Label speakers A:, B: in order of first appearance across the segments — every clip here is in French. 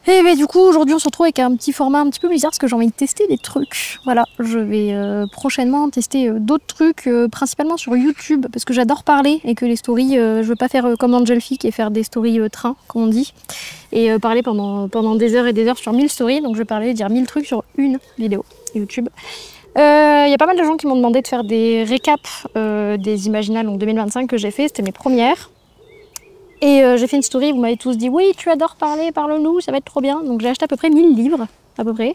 A: Et bah, du coup, aujourd'hui, on se retrouve avec un petit format un petit peu bizarre parce que j'ai envie de tester des trucs. Voilà, je vais prochainement tester d'autres trucs, principalement sur YouTube, parce que j'adore parler et que les stories, je veux pas faire comme Angelfic et faire des stories train, comme on dit, et parler pendant des heures et des heures sur 1000 stories. Donc je vais parler, dire 1000 trucs sur une vidéo YouTube. Il y a pas mal de gens qui m'ont demandé de faire des récaps des Imaginales en 2025 que j'ai fait, c'était mes premières. Et j'ai fait une story, vous m'avez tous dit oui, tu adores parler, parle-nous, ça va être trop bien. Donc j'ai acheté à peu près 1000 livres, à peu près.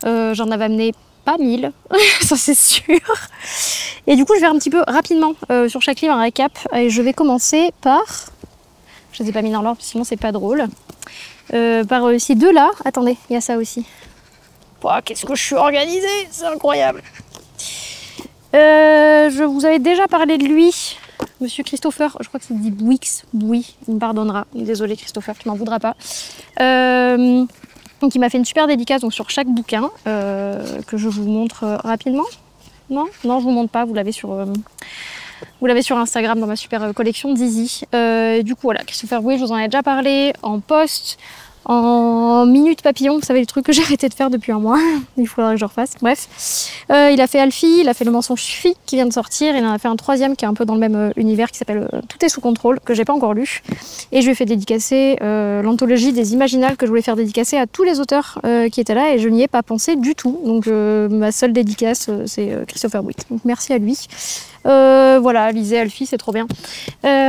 A: J'en avais amené pas 1000, ça c'est sûr. Et du coup, je vais faire un petit peu rapidement sur chaque livre un récap. Et je vais commencer par, je les ai pas mis dans l'ordre, sinon c'est pas drôle. Par ces deux-là, attendez, il y a ça aussi. Oh, qu'est-ce que je suis organisée, c'est incroyable. Je vous avais déjà parlé de lui. Monsieur Christopher, je crois que c'est dit Bouix, oui, il me pardonnera. Désolé Christopher, tu m'en voudras pas. Donc il m'a fait une super dédicace donc, sur chaque bouquin que je vous montre rapidement. Non, je vous montre pas, vous l'avez sur Instagram dans ma super collection d'Easy. Du coup voilà, Christopher Bouix, je vous en ai déjà parlé en post. En minute papillon, vous savez les trucs que j'ai arrêté de faire depuis un mois, il faudra que je refasse, bref. Il a fait Alfie, il a fait Le Mensonge Chic qui vient de sortir, il en a fait un troisième qui est un peu dans le même univers qui s'appelle Tout est sous contrôle, que j'ai pas encore lu. Et je lui ai fait dédicacer l'anthologie des Imaginales que je voulais faire dédicacer à tous les auteurs qui étaient là et je n'y ai pas pensé du tout. Donc ma seule dédicace c'est Christopher Bouix, donc merci à lui. Voilà, lisez Alfie, c'est trop bien.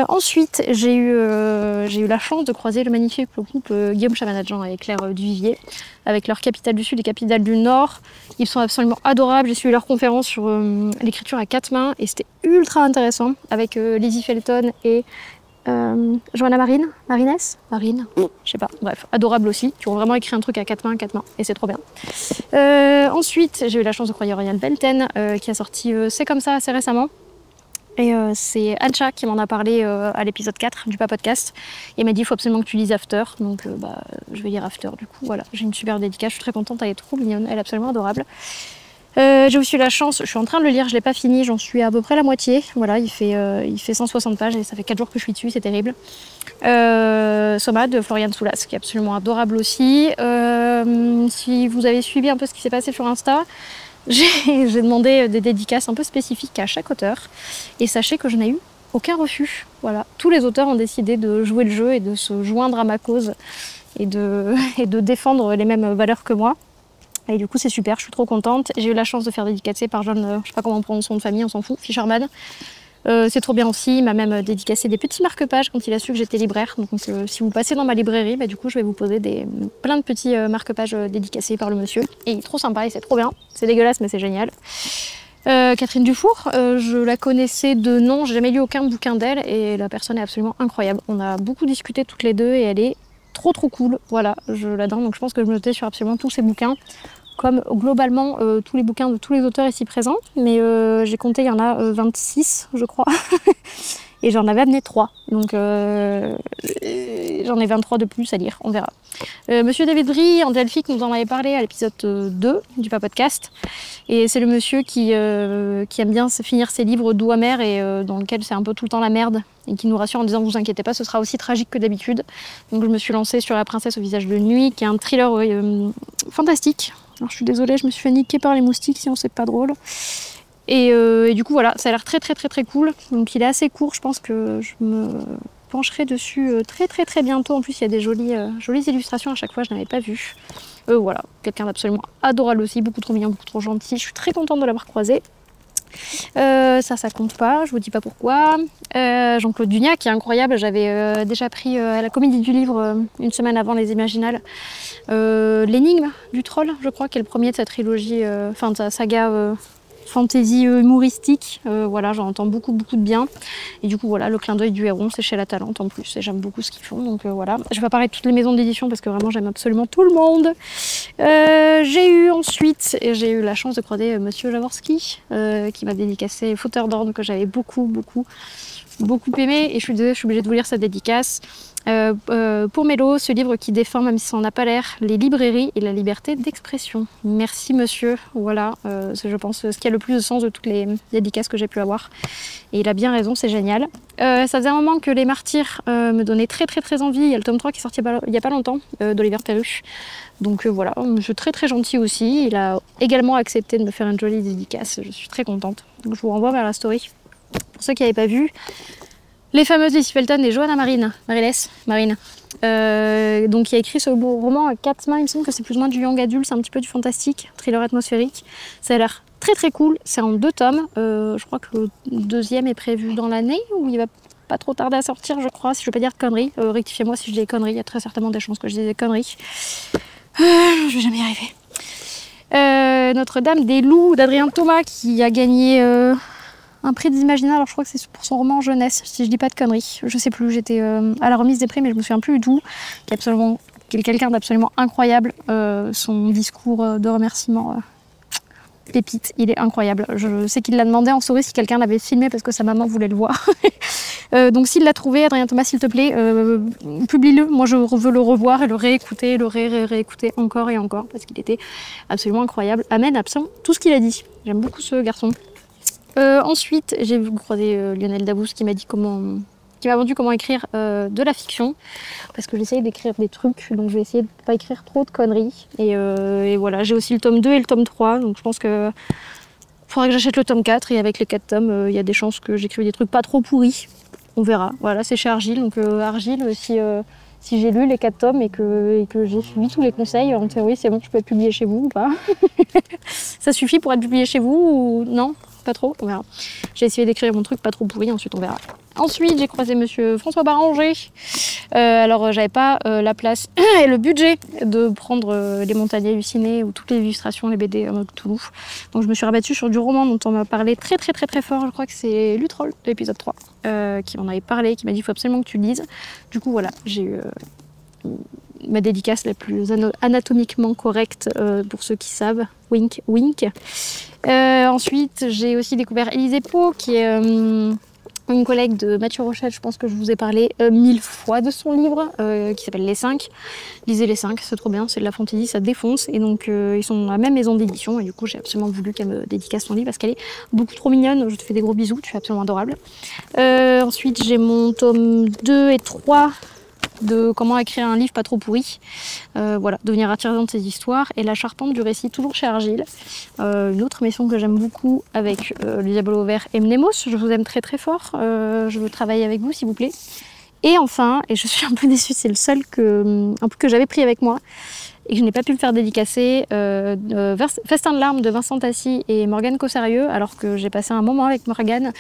A: Ensuite, j'ai eu la chance de croiser le magnifique groupe Guillaume Chamanadjan et Claire Duvivier avec leur Capitale du Sud et Capitale du Nord. Ils sont absolument adorables. J'ai suivi leur conférence sur l'écriture à 4 mains et c'était ultra intéressant avec Lizzie Felton et Johanna Marine, je sais pas, bref, adorable aussi, qui ont vraiment écrit un truc à 4 mains, et c'est trop bien. Ensuite, j'ai eu la chance de croiser Oriane Belten, qui a sorti C'est comme ça assez récemment. Et c'est Ancha qui m'en a parlé à l'épisode 4 du Podcast. Et m'a dit il faut absolument que tu lises After. Donc je vais lire After du coup. Voilà, j'ai une super dédicace, je suis très contente, elle est trop mignonne, elle est absolument adorable. J'ai aussi eu la chance, je suis en train de le lire, je ne l'ai pas fini, j'en suis à peu près la moitié. Voilà, il fait 160 pages et ça fait 4 jours que je suis dessus, c'est terrible. Soma de Floriane Soulas, qui est absolument adorable aussi. Si vous avez suivi un peu ce qui s'est passé sur Insta, j'ai demandé des dédicaces un peu spécifiques à chaque auteur. Et sachez que je n'ai eu aucun refus. Voilà, tous les auteurs ont décidé de jouer le jeu et de se joindre à ma cause et de défendre les mêmes valeurs que moi. Et du coup c'est super, je suis trop contente. J'ai eu la chance de faire dédicacer par John, je sais pas comment on prononce son nom de famille, on s'en fout, Fisherman. C'est trop bien aussi, il m'a même dédicacé des petits marque-pages quand il a su que j'étais libraire. Donc si vous passez dans ma librairie, du coup je vais vous poser plein de petits marque-pages dédicacés par le monsieur. Et il est trop sympa et c'est trop bien, c'est dégueulasse mais c'est génial. Catherine Dufour, je la connaissais de nom, j'ai jamais lu aucun bouquin d'elle et la personne est absolument incroyable. On a beaucoup discuté toutes les deux et elle est trop cool, voilà, je l'adore, donc je pense que je me notais sur absolument tous ses bouquins, comme globalement tous les bouquins de tous les auteurs ici présents, mais j'ai compté, il y en a 26 je crois, et j'en avais amené 3, donc j'en ai 23 de plus à lire, on verra. Monsieur David Brie, Angelfic, nous en avait parlé à l'épisode 2 du Podcast, et c'est le monsieur qui aime bien finir ses livres doux amers et dans lequel c'est un peu tout le temps la merde, et qui nous rassure en disant vous inquiétez pas, ce sera aussi tragique que d'habitude. Donc je me suis lancée sur La Princesse au visage de nuit, qui est un thriller fantastique. Alors je suis désolée, je me suis fait niquer par les moustiques, sinon c'est pas drôle. Et du coup voilà, ça a l'air très cool. Donc il est assez court, je pense que je me pencherai dessus très bientôt. En plus il y a des jolies illustrations à chaque fois, je n'avais pas vu. Voilà, quelqu'un d'absolument adorable aussi, beaucoup trop mignon, beaucoup trop gentil. Je suis très contente de l'avoir croisé. Ça compte pas, je vous dis pas pourquoi. Jean-Claude Dunia qui est incroyable, j'avais déjà pris à la Comédie du Livre une semaine avant les Imaginales l'énigme du troll, je crois, qui est le premier de sa trilogie, de sa saga fantasy humoristique. Voilà, j'en entends beaucoup de bien. Et du coup voilà, le clin d'œil du héron, c'est chez La Talente en plus, et j'aime beaucoup ce qu'ils font, donc voilà. Je vais pas parler de toutes les maisons d'édition parce que vraiment j'aime absolument tout le monde. J'ai eu la chance de croiser Monsieur Jaworski, qui m'a dédicacé Fauteur d'ordre, que j'avais beaucoup beaucoup aimé et je suis désolée, je suis obligée de vous lire sa dédicace. Pour Mélo, ce livre qui défend, même si ça n'en a pas l'air, les librairies et la liberté d'expression. Merci monsieur, voilà, c'est je pense ce qui a le plus de sens de toutes les dédicaces que j'ai pu avoir. Et il a bien raison, c'est génial. Ça faisait un moment que Les Martyrs me donnait très envie. Il y a le tome 3 qui est sorti il n'y a pas longtemps, d'Oliver Perruche. Donc voilà, monsieur très gentil aussi. Il a également accepté de me faire une jolie dédicace, je suis très contente. Donc je vous renvoie vers la story. Pour ceux qui n'avaient pas vu, les fameuses Lizzie Felton et Johanna Marine, donc qui a écrit ce beau roman à 4 mains, il me semble que c'est plus ou moins du young adulte, c'est un petit peu du fantastique, thriller atmosphérique. Ça a l'air très cool, c'est en 2 tomes, je crois que le 2e est prévu dans l'année, ou il va pas trop tarder à sortir je crois, si je ne veux pas dire de conneries, rectifiez-moi si je dis des conneries, il y a très certainement des chances que je dise des conneries. Je vais jamais y arriver. Notre-Dame des Loups d'Adrien Thomas qui a gagné un prix des Imaginales, alors je crois que c'est pour son roman jeunesse, si je dis pas de conneries. Je sais plus, j'étais à la remise des prix, mais je me souviens plus du tout. Qui est quelqu'un d'absolument incroyable. Son discours de remerciement, pépite, il est incroyable. Je sais qu'il l'a demandé en story si quelqu'un l'avait filmé parce que sa maman voulait le voir. Donc s'il l'a trouvé, Adrien Thomas, s'il te plaît, publie-le. Moi je veux le revoir et le réécouter, le réécouter encore et encore parce qu'il était absolument incroyable. Amen, absent, tout ce qu'il a dit. J'aime beaucoup ce garçon. Ensuite, j'ai croisé Lionel Davous qui m'a vendu comment écrire de la fiction, parce que j'essayais d'écrire des trucs, donc je vais essayer de ne pas écrire trop de conneries. Et voilà, j'ai aussi le tome 2 et le tome 3, donc je pense que faudrait que j'achète le tome 4, et avec les 4 tomes, il y a des chances que j'écrive des trucs pas trop pourris. On verra. Voilà, c'est chez Argile, donc Argile, si j'ai lu les 4 tomes et que j'ai suivi tous les conseils, en théorie c'est bon, je peux être publié chez vous ou pas. Ça suffit pour être publié chez vous ou non? Pas trop, on verra. J'ai essayé d'écrire mon truc pas trop pourri, ensuite on verra. Ensuite, j'ai croisé monsieur François Baranger. Alors, j'avais pas la place et le budget de prendre les Montagnes hallucinés ou toutes les illustrations, les BD Toulouse. Donc, je me suis rabattue sur du roman dont on m'a parlé très fort. Je crois que c'est Lutrol de l'épisode 3 qui m'en avait parlé, qui m'a dit il faut absolument que tu lises. Du coup, voilà, j'ai eu ma dédicace la plus anatomiquement correcte pour ceux qui savent. Wink, wink. Ensuite, j'ai aussi découvert Élisée Pau, qui est une collègue de Mathieu Rochette. Je pense que je vous ai parlé 1000 fois de son livre, qui s'appelle Les 5. Lisez Les 5, c'est trop bien, c'est de la fantaisie, ça défonce. Et donc, ils sont dans la même maison d'édition. Et du coup, j'ai absolument voulu qu'elle me dédicace son livre parce qu'elle est beaucoup trop mignonne. Je te fais des gros bisous, tu es absolument adorable. Ensuite, j'ai mon tome 2 et 3 de comment écrire un livre pas trop pourri, voilà, devenir attirant de ses histoires, et La Charpente du récit, toujours chez Argile, une autre maison que j'aime beaucoup avec Le Diabolo Vert et Mnemos. Je vous aime très fort, je veux travailler avec vous s'il vous plaît. Et enfin, et je suis un peu déçue, c'est le seul que j'avais pris avec moi et que je n'ai pas pu le faire dédicacer, Festin de larmes de Vincent Tassi et Morgane Cossarieux, alors que j'ai passé un moment avec Morgane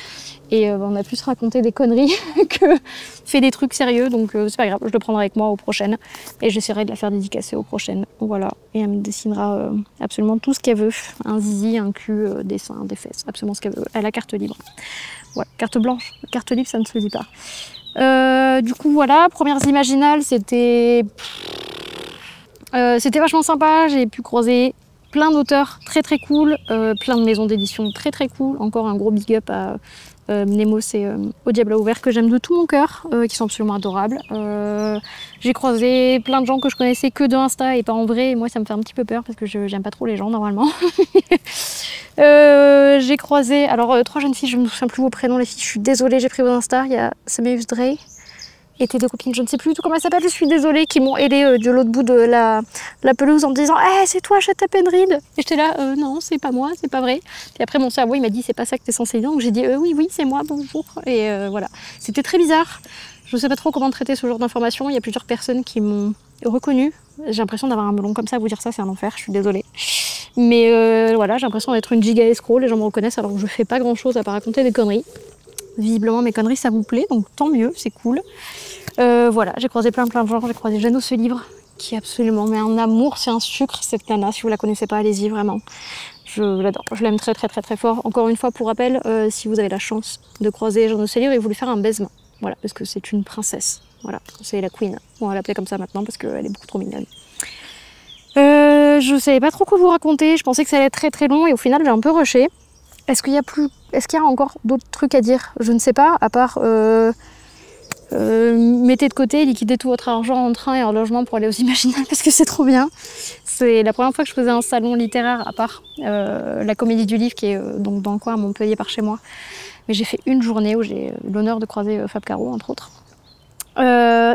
A: et on a plus raconté des conneries que fait des trucs sérieux, donc c'est pas grave, je le prendrai avec moi aux prochaines et j'essaierai de la faire dédicacer aux prochaines. Voilà, et elle me dessinera absolument tout ce qu'elle veut, un zizi, un cul, des seins, des fesses, absolument ce qu'elle veut. Elle a carte libre. Ouais, carte blanche, carte libre ça ne se dit pas. Du coup voilà, premières imaginales, c'était vachement sympa, j'ai pu croiser plein d'auteurs très cool, plein de maisons d'édition très cool, encore un gros big up à Mnemos et Au Diable Ouvert que j'aime de tout mon cœur, qui sont absolument adorables. J'ai croisé plein de gens que je connaissais que de Insta et pas en vrai, et moi ça me fait un petit peu peur parce que j'aime pas trop les gens normalement. J'ai croisé, alors 3 jeunes filles, je ne me souviens plus vos prénoms les filles, je suis désolée, j'ai pris vos Insta, il y a Sameus Drey et tes 2 copines, je ne sais plus du tout comment elles s'appellent, je suis désolée, qui m'ont aidé de l'autre bout de la pelouse en me disant hey, c'est toi, achète ta Penride. Et j'étais là, non, c'est pas moi, c'est pas vrai. Et après, mon cerveau, il m'a dit, c'est pas ça que t'es censé dire. Donc j'ai dit, oui, c'est moi, bonjour. Et voilà, c'était très bizarre. Je sais pas trop comment traiter ce genre d'informations. Il y a plusieurs personnes qui m'ont reconnue. J'ai l'impression d'avoir un melon comme ça, à vous dire ça, c'est un enfer, je suis désolée. Mais voilà, j'ai l'impression d'être une giga escroc, les gens me reconnaissent alors que je fais pas grand chose à part raconter des conneries. Visiblement, mes conneries, ça vous plaît, donc tant mieux, c'est cool. Voilà, j'ai croisé plein de gens, j'ai croisé Jeannot ce livre, qui est absolument, mais un amour, c'est un sucre cette nana, si vous la connaissez pas, allez-y, vraiment. Je l'adore, je l'aime très fort. Encore une fois, pour rappel, si vous avez la chance de croiser Jeannot ce livre et vous lui faire un baisement, voilà, parce que c'est une princesse, voilà, c'est la queen, on va l'appeler comme ça maintenant parce qu'elle est beaucoup trop mignonne. Je savais pas trop quoi vous raconter, je pensais que ça allait être très long et au final j'ai un peu rushé. Est-ce qu'il y a encore d'autres trucs à dire? Je ne sais pas, à part mettez de côté, liquidez tout votre argent en train et en logement pour aller aux Imaginales parce que c'est trop bien. C'est la première fois que je faisais un salon littéraire, à part la Comédie du Livre qui est donc dans le coin à Montpellier par chez moi. Mais j'ai fait une journée où j'ai eu l'honneur de croiser Fab Caro, entre autres.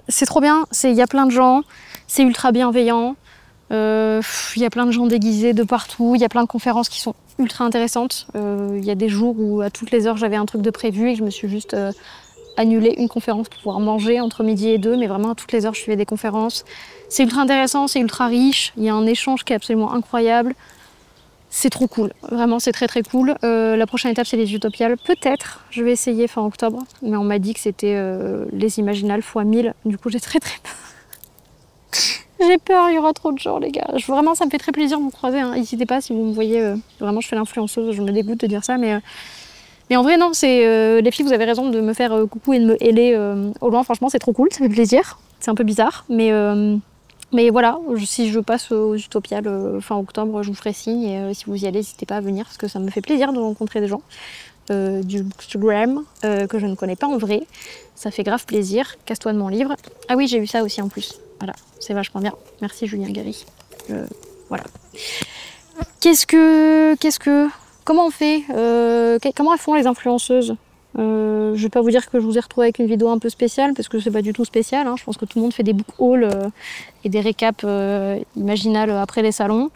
A: C'est trop bien, il y a plein de gens, c'est ultra bienveillant. Il y a plein de gens déguisés de partout, il y a plein de conférences qui sont ultra intéressantes. Il y a des jours où à toutes les heures j'avais un truc de prévu et que je me suis juste annulé une conférence pour pouvoir manger entre midi et 2, mais vraiment à toutes les heures je suivais des conférences. C'est ultra intéressant, c'est ultra riche, il y a un échange qui est absolument incroyable. C'est trop cool, vraiment c'est très très cool. La prochaine étape c'est les Utopiales, peut-être, je vais essayer fin octobre, mais on m'a dit que c'était les Imaginales x 1000, du coup j'ai très très peur. J'ai peur, il y aura trop de gens les gars. Vraiment ça me fait très plaisir de vous croiser, hein. N'hésitez pas si vous me voyez, vraiment je fais l'influenceuse, je me dégoûte de dire ça, mais en vrai non, c'est les filles vous avez raison de me faire coucou et de me héler au loin, franchement c'est trop cool, ça fait plaisir. C'est un peu bizarre, mais voilà, si je passe aux Utopiales fin octobre, je vous ferai signe et si vous y allez, n'hésitez pas à venir parce que ça me fait plaisir de rencontrer des gens du Bookstagram que je ne connais pas en vrai. Ça fait grave plaisir. Casse-toi de mon livre. Ah oui, j'ai eu ça aussi en plus. Voilà, c'est vachement bien. Merci Julien Guéry. Voilà. Comment on fait comment elles font les influenceuses? Je vais pas vous dire que je vous ai retrouvé avec une vidéo un peu spéciale parce que c'est pas du tout spécial, hein. Je pense que tout le monde fait des book hauls et des récaps Imaginales après les salons.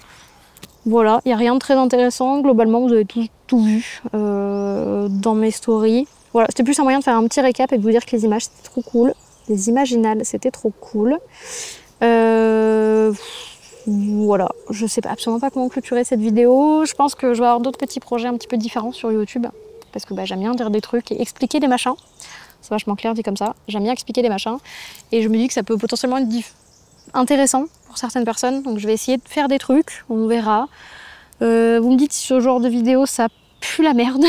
A: Voilà, il n'y a rien de très intéressant. Globalement, vous avez tout vu dans mes stories. Voilà, c'était plus un moyen de faire un petit récap et de vous dire que les images c'était trop cool. Les Imaginales c'était trop cool. Voilà, je sais absolument pas comment clôturer cette vidéo. Je pense que je vais avoir d'autres petits projets un petit peu différents sur YouTube. Parce que j'aime bien dire des trucs et expliquer des machins. C'est vachement clair dit comme ça. J'aime bien expliquer des machins. Et je me dis que ça peut potentiellement être intéressant pour certaines personnes. Donc je vais essayer de faire des trucs, on verra. Vous me dites si ce genre de vidéo ça pue la merde.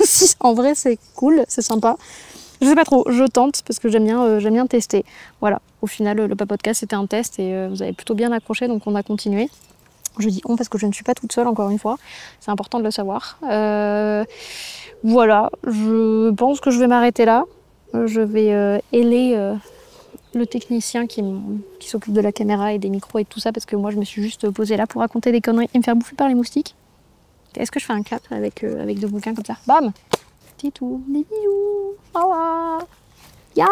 A: Si en vrai c'est cool, c'est sympa. Je sais pas trop, je tente parce que j'aime bien tester. Voilà, au final le podcast c'était un test et vous avez plutôt bien accroché donc on a continué. Je dis on parce que je ne suis pas toute seule encore une fois, c'est important de le savoir. Voilà, je pense que je vais m'arrêter là. Je vais héler le technicien qui s'occupe de la caméra et des micros et tout ça parce que moi je me suis juste posée là pour raconter des conneries et me faire bouffer par les moustiques. Est-ce que je fais un clap avec deux bouquins comme ça? Bam! Titou, des bisous! Au revoir! Ya!